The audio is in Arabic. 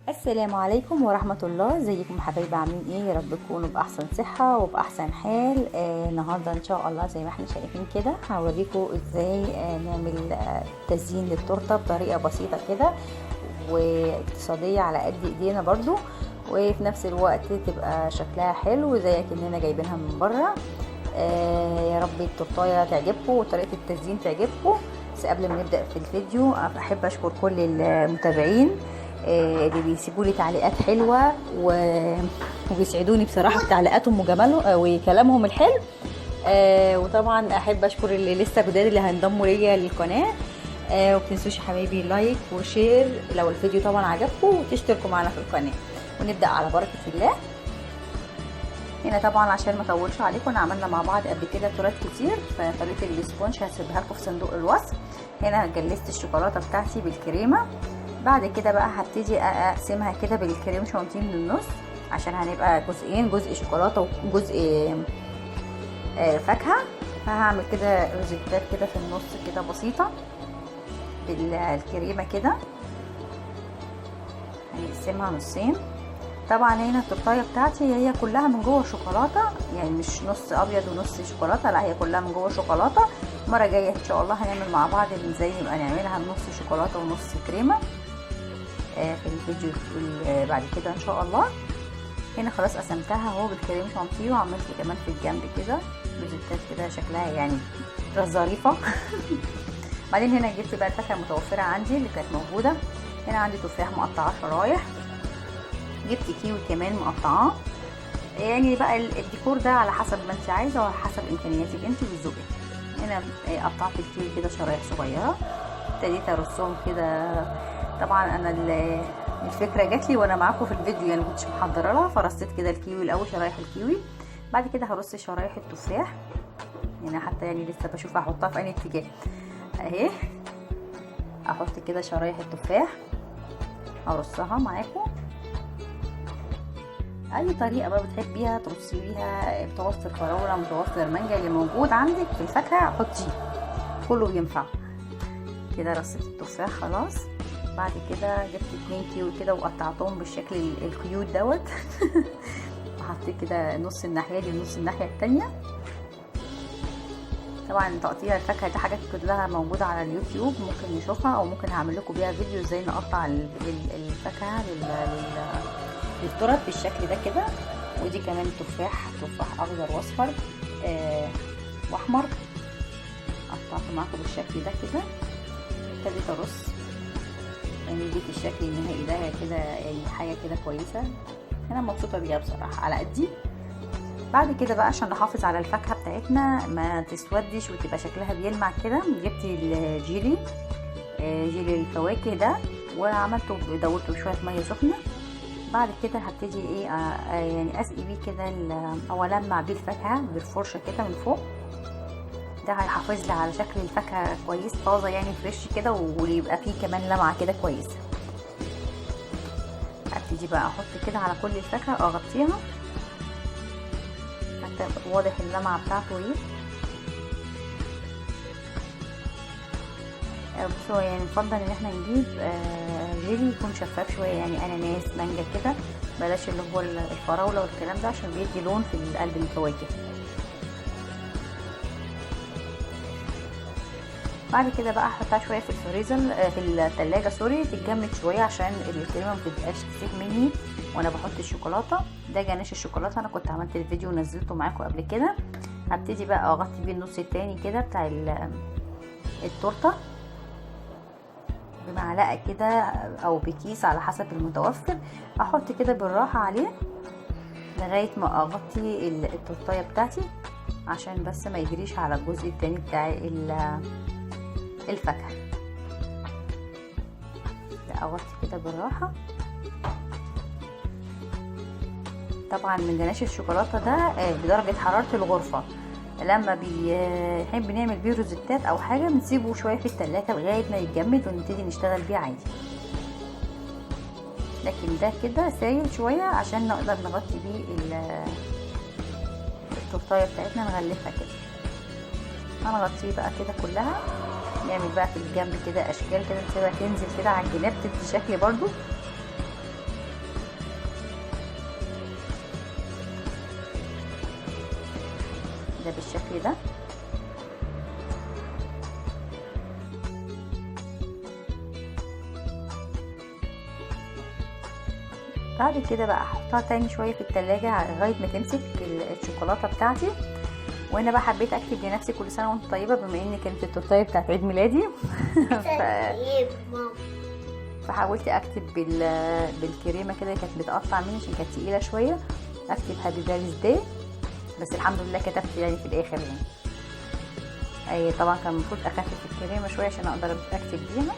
السلام عليكم ورحمة الله. ازيكم حبايبي؟ عاملين ايه؟ يا رب تكونوا بأحسن صحة وبأحسن حال. النهاردة ان شاء الله زي ما احنا شايفين كده هوريكم ازاي نعمل تزيين للتورتة بطريقة بسيطة كده واقتصادية على قد ايدينا برضو، وفي نفس الوقت تبقى شكلها حلو زي كأننا جايبينها من بره. يا رب التورتايه تعجبكم وطريقة التزيين تعجبكم. بس قبل ما نبدأ في الفيديو احب اشكر كل المتابعين اللي بيسيبوا لي تعليقات حلوه وبيسعدوني بصراحه بتعليقاتهم وجمالهم وكلامهم الحلو. وطبعا احب اشكر اللي لسه جداد اللي هينضموا ليا للقناه. ومتنسوش يا حبايبي لايك وشير لو الفيديو طبعا عجبكم، وتشتركوا معنا في القناه. ونبدا على بركه الله. هنا طبعا عشان ما اطولش عليكم انا عملنا مع بعض قبل كده تورات كتير، فطريقه الاسبونج هسيبها لكم في صندوق الوصف. هنا جلست الشوكولاته بتاعتي بالكريمه. بعد كده بقى هبتدي اقسمها كده بالكريم شانتيه من النص عشان هنبقى جزئين، جزء شوكولاته وجزء فاكهه. فهعمل كده روزيتات كده في النص كده بسيطه بالكريمه كده، هنقسمها نصين. طبعا هنا التورتايه بتاعتي هي كلها من جوه شوكولاته، يعني مش نص ابيض ونص شوكولاته، لا هي كلها من جوه شوكولاته. المره الجايه ان شاء الله هنعمل مع بعض ازاي نبقى نعملها نص شوكولاته ونص كريمه في الفيديو بعد كده ان شاء الله. هنا خلاص قسمتها اهو بالكريم شانتيه، وعملت كمان في الجنب كده روزيتات كده شكلها يعني ظريفه. بعدين هنا جبت بقى الفاكهه المتوفره عندي اللي كانت موجوده. هنا عندي تفاح مقطعاه شرايح، جبت كيوي كمان مقطعاه. يعني بقى الديكور ده على حسب ما انت عايزه وعلى حسب امكانياتك انت وذوقك. هنا قطعت الكيوي كده شرايح صغيره، ابتديت ارصهم كده. طبعا انا الفكره جات لي وانا معاكم في الفيديو، يعني كنتش محضره لها، فرصيت كده الكيوي الاول شرايح الكيوي. بعد كده هرص شرايح التفاح، يعني حتى يعني لسه بشوف احطها في اي اتجاه اهي. احط كده شرايح التفاح ارصها معاكم اي طريقه بقى بتحبيها ترصي بيها، متوفر فراوله متوفر مانجا، اللي موجود عندك في الفاكهه حطيه، كله بينفع. كده رصيت التفاح خلاص. بعد كده جبت 2 كيلو كده وقطعتهم بالشكل الكيوت دوت. وحطيت كده نص الناحيه دي ونص الناحيه التانية. طبعا تقطيع الفاكهه دي حاجات كلها موجوده على اليوتيوب، ممكن نشوفها او ممكن هعمل لكم بيها فيديو ازاي نقطع الفاكهه للتورت بالشكل ده كده. ودي كمان تفاح اخضر واصفر واحمر، قطعته معاكم بالشكل ده كده. ابتديت ارص يعني دي الشكل النهائي ده كده، يعني حاجه كده كويسه، انا مبسوطه بيها بصراحه على قدي. بعد كده بقى عشان نحافظ على الفاكهه بتاعتنا ما تسودش وتبقى شكلها بيلمع كده، جبت الجيلي جيلي الفواكه ده وعملته دوبته بشويه ميه سخنه. بعد كده هبتدي ايه يعني اسقي بيه كده او المع بيه الفاكهه بالفرشه كده من فوق. ده هيحافظ لي على شكل الفاكهه كويس طازه يعني فريش كده، ويبقى فيه كمان لمعه كده كويسه. هبتدي بقى احط كده على كل الفاكهه اغطيها حتى واضح اللمعه بتاعته ايه. بس هو يعني نفضل ان احنا نجيب جيلي يكون شفاف شويه، يعني اناناس مانجا كده، بلاش اللي هو الفراوله والكلام ده عشان بيدي لون في قلب الفواكه. بعد كده بقى احطها شويه في الفريزر في الثلاجه سوري تتجمد شويه عشان الكريمه ما تبقاش تسيح مني وانا بحط الشوكولاته. ده جناش الشوكولاته، انا كنت عملت الفيديو ونزلته معاكم قبل كده. هبتدي بقى اغطي بيه النص التاني كده بتاع التورته بمعلقه كده او بكيس على حسب المتوفر. احط كده بالراحه عليه لغايه ما اغطي التورتايه بتاعتي عشان بس ما يجريش على الجزء التاني بتاع الفاكهه. اغطي كده بالراحه. طبعا من جناش الشوكولاته ده بدرجه حراره الغرفه، لما بنحب نعمل بيه روزيتات او حاجه بنسيبه شويه في التلاجة لغايه ما يتجمد ونبتدي نشتغل بيه عادي. لكن ده كده سايل شويه عشان نقدر نغطي بيه التورتايه بتاعتنا، نغلفها كده. هنغطيه بقى كده كلها. نعمل بقى في الجنب كده اشكال كده نسيبها تنزل كده على الجناب تدي شكل برضو. كده بالشكل ده. بعد كده بقى احطها تاني شويه في التلاجة لغايه ما تمسك الشوكولاته بتاعتي. وانا بقى حبيت اكتب لنفسي كل سنه وانت طيبه، بما ان كانت التورتايه بتاعت عيد ميلادي فحاولت اكتب بالكريمه كده، كانت بتقطع مني عشان كانت تقيله شويه، اكتب هابي بيرث داي، بس الحمد لله كتبت يعني في الاخر يعني. اي طبعا كان المفروض اخفف الكريمه شويه عشان اقدر اكتب بيها.